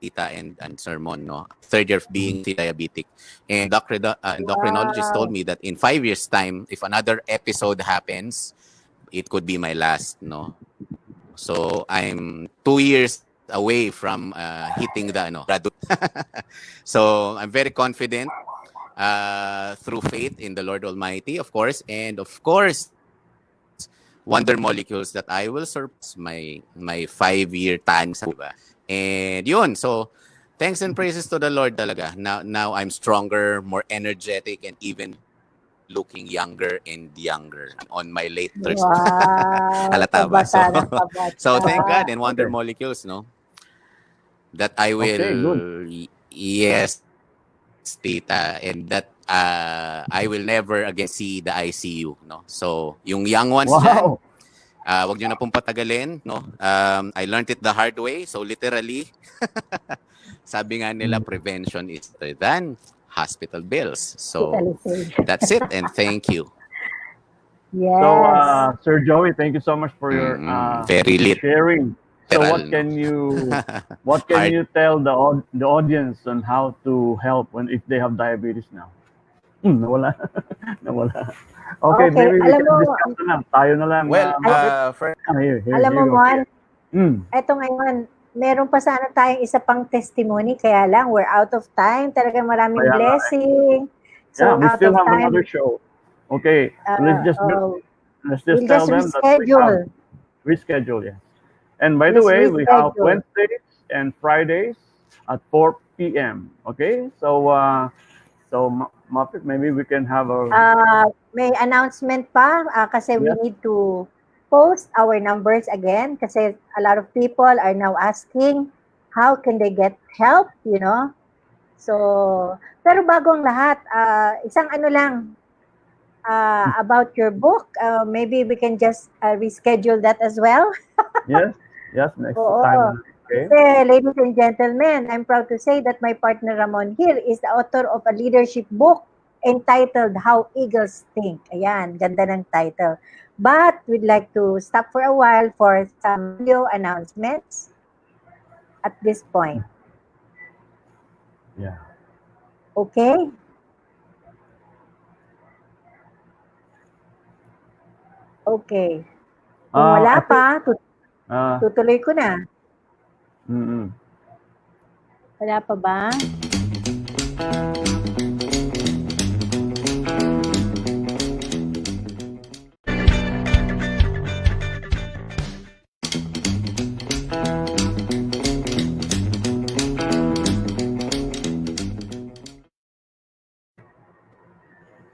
tita and sermon, no? Third year of being diabetic. And endocrinologist told me that in 5 years' time, if another episode happens, it could be my last, no? So I'm 2 years away from hitting the graduate. So I'm very confident through faith in the Lord Almighty, of course, and of course, wonder molecules that I will surpass my 5-year tan sa diba? And yun, so thanks and praises to the Lord talaga. Now I'm stronger, more energetic, and even looking younger and younger on my late 30s. Wow, Halata ba? kabata. So thank God and wonder molecules, no? That I will, Okay, good. yes, tita, and that I will never again see the ICU, no? So yung young ones dyan, wag nyo na pong patagalin, no? I learned it the hard way, so literally, sabi nga nila, prevention is better than hospital bills. So that's it, and thank you. Yes. So, Sir Joey, thank you so much for your very lit sharing. So, what can you tell the audience on how to help if they have diabetes now? Nawala. Okay, maybe we can discuss na lang. Tayo na lang. Well, alam mo, Mon, eto ngayon, meron pa sana tayong isa pang testimony, kaya lang, we're out of time. Talagang maraming blessing. So, yeah, we still have another show. Okay, let's just tell them that reschedule, yeah. And by the way, we have Wednesdays and Fridays at 4 p.m. Okay, so Muppet, maybe we can have may announcement pa kasi we need to post our numbers again kasi a lot of people are now asking how can they get help, you know. So, pero bago ang lahat, isang ano lang about your book, maybe we can just reschedule that as well. Yes, next time. Okay. Ladies and gentlemen, I'm proud to say that my partner Ramon here is the author of a leadership book entitled How Eagles Think. Ayan, ganda ng title. But we'd like to stop for a while for some video announcements at this point. Yeah. Okay? Okay. Kung wala pa, tutuloy ko na. Wala pa ba?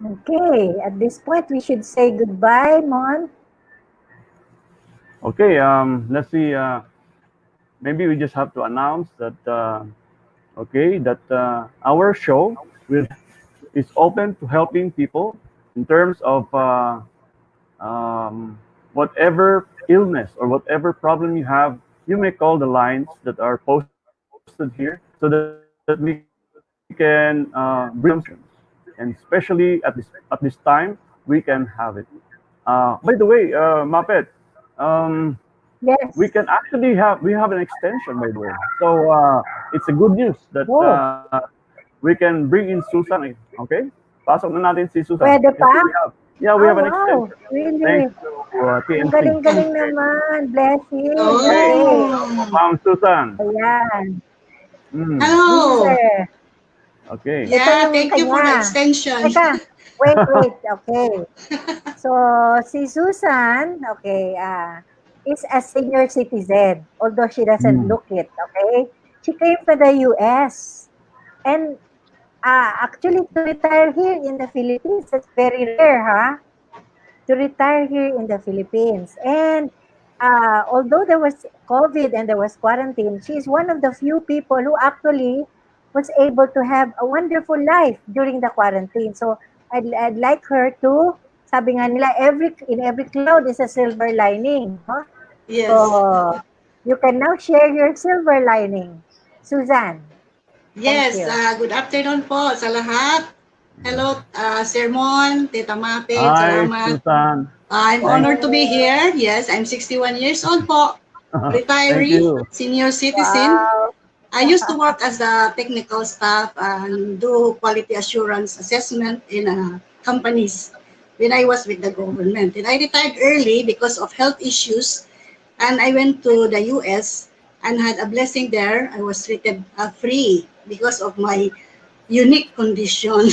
Okay, at this point, we should say goodbye, Mon. Okay, let's see. Maybe we just have to announce that, our show is open to helping people in terms of whatever illness or whatever problem you have. You may call the lines that are posted here so that we can bring solutions. And especially at this time, we can have it. By the way, Mapette, yes, we can actually we have an extension, by the way. So it's a good news that we can bring in Susan. Okay, pasok na natin si Susan. Pwede pa? We have an extension. Really? Thanks to TNC. Ang galing-galing naman. Blessing. Okay. Ma'am Susan. Ayan. Hello. Yes, Okay. Yeah, thank you for the extension. Teka, wait. Okay. So, si Susan, okay, is a senior citizen, although she doesn't look it, okay? She came from the US. And actually, to retire here in the Philippines, that's very rare, huh? To retire here in the Philippines. And although there was COVID and there was quarantine, she's one of the few people who actually was able to have a wonderful life during the quarantine. So I'd like her to, sabi nga nila, in every cloud is a silver lining. No? Yes. So you can now share your silver lining. Susan, thank Yes, you. good afternoon po sa lahat. Hello, Sir Mon, Tita Mapet, Hi, salamat. Susan. I'm Thank, honored to be here. Yes, I'm 61 years old po, thank retiree, you. senior citizen. Wow. I used to work as a technical staff and do quality assurance assessment in companies when I was with the government. And I retired early because of health issues, and I went to the US and had a blessing there. I was treated free because of my unique condition.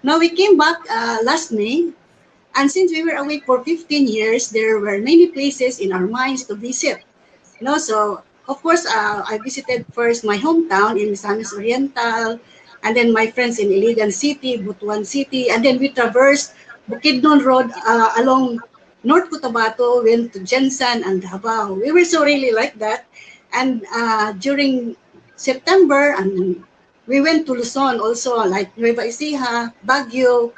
Now we came back last May, and since we were away for 15 years, there were many places in our minds to visit. So of course, I visited first my hometown in Misamis Oriental, and then my friends in Iligan City, Butuan City, and then we traversed Bukidnon Road along North Cotabato, went to Jensen and Davao. We were so really like that. And during September, and we went to Luzon also, like Nueva Ecija, Baguio,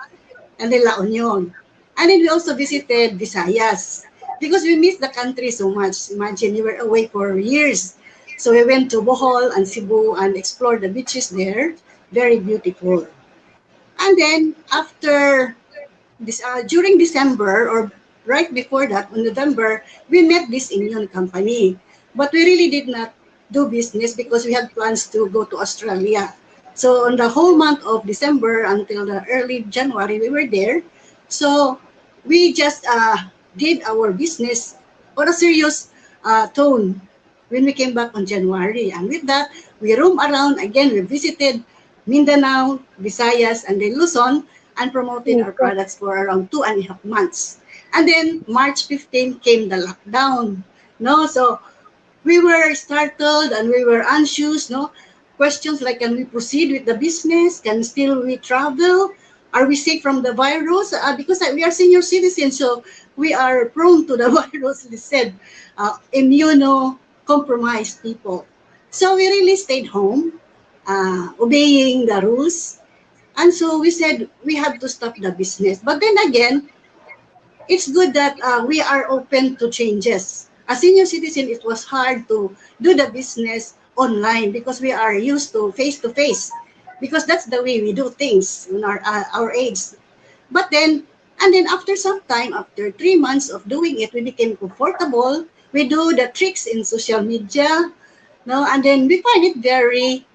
and then La Union. And then we also visited Visayas because we missed the country so much. Imagine, we were away for years. So we went to Bohol and Cebu and explored the beaches there. Very beautiful. And then after this, during December or right before that, in November, we met this immune company. But we really did not do business because we had plans to go to Australia. So on the whole month of December until the early January, we were there. So we just did our business on a serious tone when we came back on January. And with that, we roam around again. We visited Mindanao, Visayas, and then Luzon, and promoted our products for around 2.5 months. And then March 15 came the lockdown. So we were startled and we were anxious. Questions like, can we proceed with the business? Can still we travel? Are we safe from the virus? Because we are senior citizens, so we are prone to the virus. They said immunocompromised people. So we really stayed home, obeying the rules. And so we said we have to stop the business. But then again, it's good that we are open to changes. As senior citizen, it was hard to do the business online because we are used to face, because that's the way we do things in our age. But then, and then after some time, after 3 months of doing it, we became comfortable. We do the tricks in social media, and then we find it very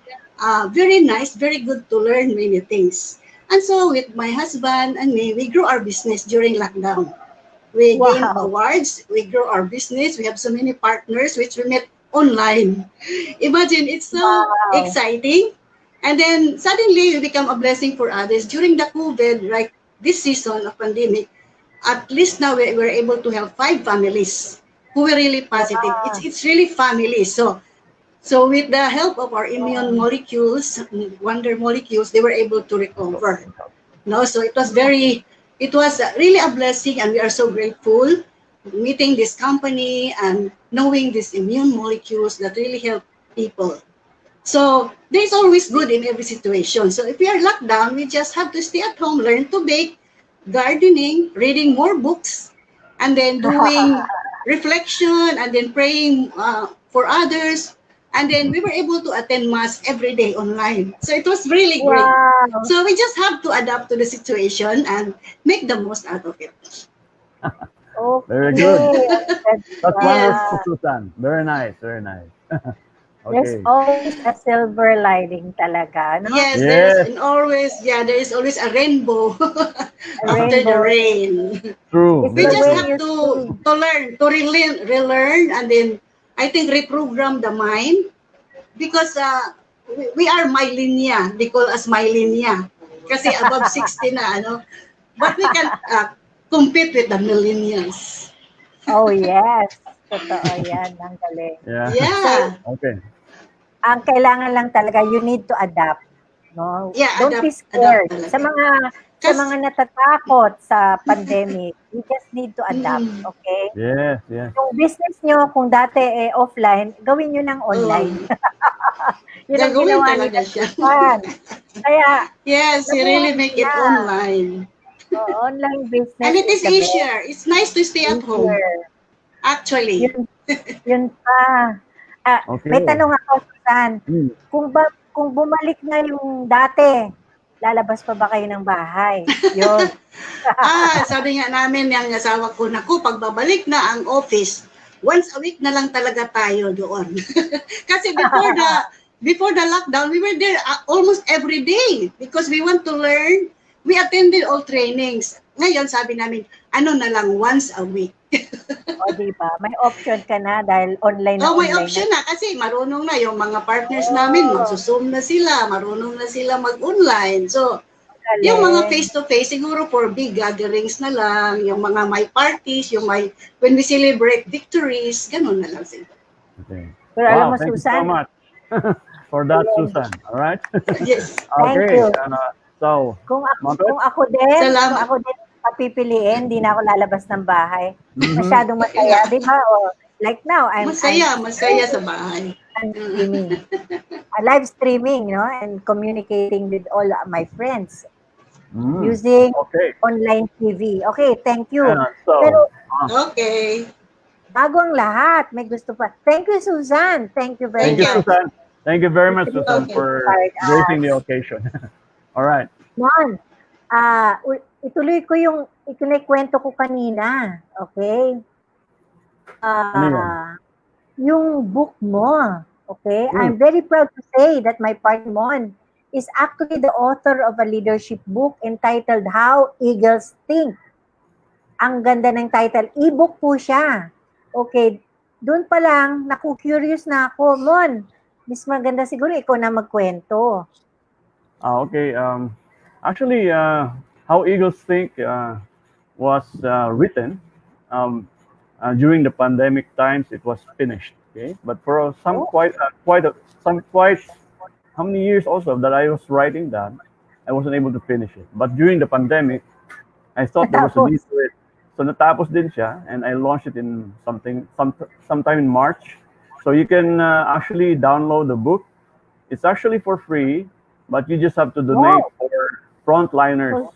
nice, very good to learn many things. And so with my husband and me, we grew our business during lockdown. We gained Wow. awards, we grew our business, we have so many partners which we met online. Imagine, it's so Wow. exciting. And then suddenly we become a blessing for others. During the COVID, like this season of pandemic, at least now we're able to help 5 families who were really positive. Wow. It's really family. So with the help of our immune molecules, wonder molecules, they were able to recover. So it was really a blessing, and we are so grateful meeting this company and knowing these immune molecules that really help people. So there's always good in every situation. So if we are locked down, we just have to stay at home, learn to bake, gardening, reading more books, and then doing reflection, and then praying for others. And then we were able to attend mass every day online. So it was really great. Wow. So we just have to adapt to the situation and make the most out of it. Very good. Okay. That's wonderful, Uh, Susan. Very nice, very nice. there's Okay. always a silver lining talaga, no? Yes, Yes, there is always a rainbow A after the rainbow. rain. true. It's We the Very just way true. have you see. to learn, to relearn, and then I think reprogram the mind, because we are mylinia. They call us mylinia kasi above 60 na, but we can compete with the millennials. Oh, yes. Totoo yan. Ang galing. Yeah. So, Yeah. Okay. ang kailangan lang talaga, you need to adapt. No, Yeah, don't be adapt scared. talaga. Sa mga natatakot sa pandemic, you just need to adapt, Mm, okay? Yes, yes. Yung business nyo, kung dati offline, gawin nyo ng online. Yun ang gagawin ginawa ni talaga siya. Susan. Kaya, Yes, you nabuhay really make it niya. online. Online business And it is is the best. easier. It's nice to stay at home, Easier. actually. Yun pa. May Okay. tanong ako, Susan. Mm. Kung bumalik na yung dati, lalabas pa ba kayo ng bahay? Yun. Sabi nga namin ng asawa ko, naku, pagbabalik na ang office, once a week na lang talaga tayo doon. Kasi before the lockdown, we were there almost every day because we want to learn. We attended all trainings. Ngayon, sabi namin, ano na lang, once a week. O, diba? May option ka na dahil online na May online option na kasi marunong na yung mga partners namin, magsusum na sila, marunong na sila mag-online. So, yung mga face-to-face, siguro for big gatherings na lang, yung mga may parties, when we celebrate victories, ganun na lang sila. Okay. Pero alam mo, Thank you Susan, so much for that, Susan. All right. Yes. Thank Okay. you. So, Kung Mapette? ako din, Salamat. papipiliin, hindi na ako lalabas ng bahay. Mhm. Masyadong masaya, di ba? Like now, Masaya sa bahay. I'm streaming. Live streaming, and communicating with all my friends using Okay. online TV. Okay, thank you. So, Pero Okay. bago ang lahat, may gusto pa. Thank you, Susan. Thank you very thank you, much. Susan. Thank you very much, Susan, Okay. for gracing the occasion. All right. Mon, ituloy ko yung ikinikwento ko kanina. Okay? Ano yun? Yung book mo. Okay? Mm. I'm very proud to say that my partner Mon is actually the author of a leadership book entitled How Eagles Think. Ang ganda ng title. E-book po siya. Okay. Doon pa lang, naku-curious na ako. Mon, mas maganda siguro ikaw na magkwento. Okay. Actually, How Eagles Think was written during the pandemic times. It was finished. Okay, but for some quite how many years also that I was writing that, I wasn't able to finish it. But during the pandemic, I thought there was a need to it. So natapos din siya, and I launched it in sometime in March. So you can actually download the book. It's actually for free, but you just have to donate for frontliners.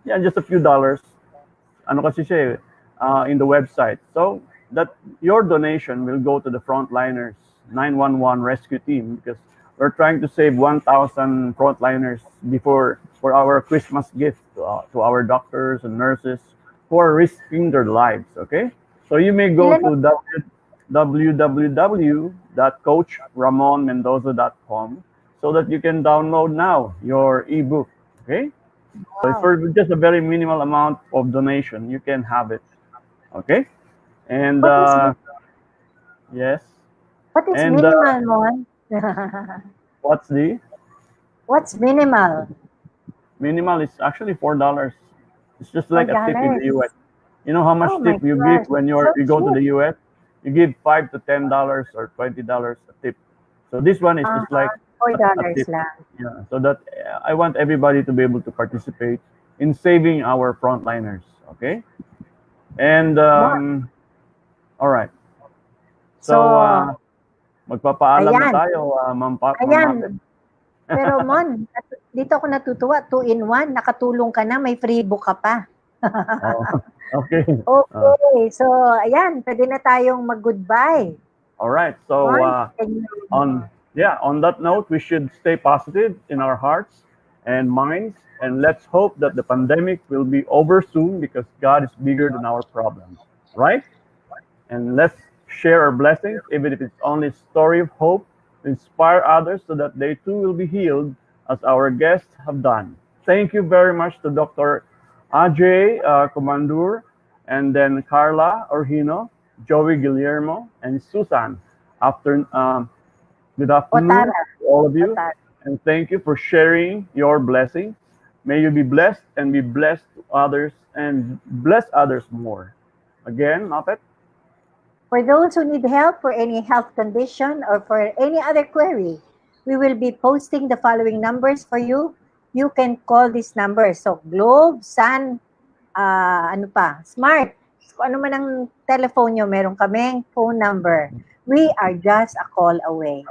Yeah, just a few dollars. Ano kasi siya in the website. So that your donation will go to the frontliners 911 rescue team because we're trying to save 1,000 frontliners for our Christmas gift to our doctors and nurses who are risking their lives. Okay, so you may go to www.coachramonmendoza.com so that you can download now your ebook. Okay, so for just a very minimal amount of donation, you can have it. Okay, and yes. What is And, minimal, Mon? What's minimal? Minimal is actually $4. It's just like a tip in the US. You know how much tip you give when you go to the US? You give $5 to $10 or $20 a tip. So this one is just like $4 tip. lang. Yeah. So that I want everybody to be able to participate in saving our frontliners. Okay. And all right. So magpapaalam na tayo, Ma'am Mapette. Pero Mon, dito ako natutuwa, 2-in-1, nakatulong ka na, may free book ka pa. Okay. Okay, so ayan, pwede na tayong mag-goodbye. All right. So on that note, we should stay positive in our hearts and minds, and let's hope that the pandemic will be over soon because God is bigger than our problems, right? And let's share our blessings, even if it's only a story of hope, to inspire others so that they too will be healed as our guests have done. Thank you very much to Dr.Ajay, Komandur, and then Carla, Urgino, Joey, Guillermo, and Susan. Good afternoon Otarra. to all of you, Otarra. and thank you for sharing your blessings. May you be blessed and be blessed to others and bless others more. Again, Mapette. For those who need help for any health condition or for any other query, We will be posting the following numbers for you. You can call this number. So, Globe, Sun, Smart. Kung ano man ang telephone nyo, meron kaming phone number. We are just a call away.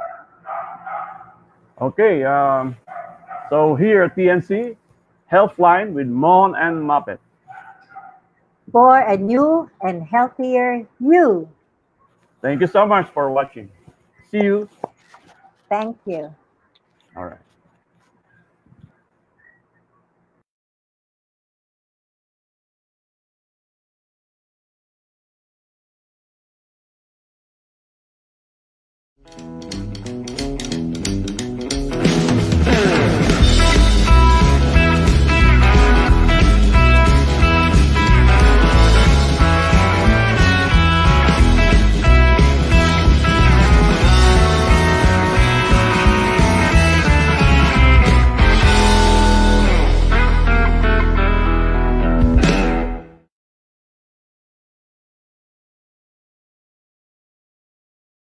Okay, so here at TNC, Healthline with Mon&Mapette. For a new and healthier you. Thank you so much for watching. See you. Thank you. All right.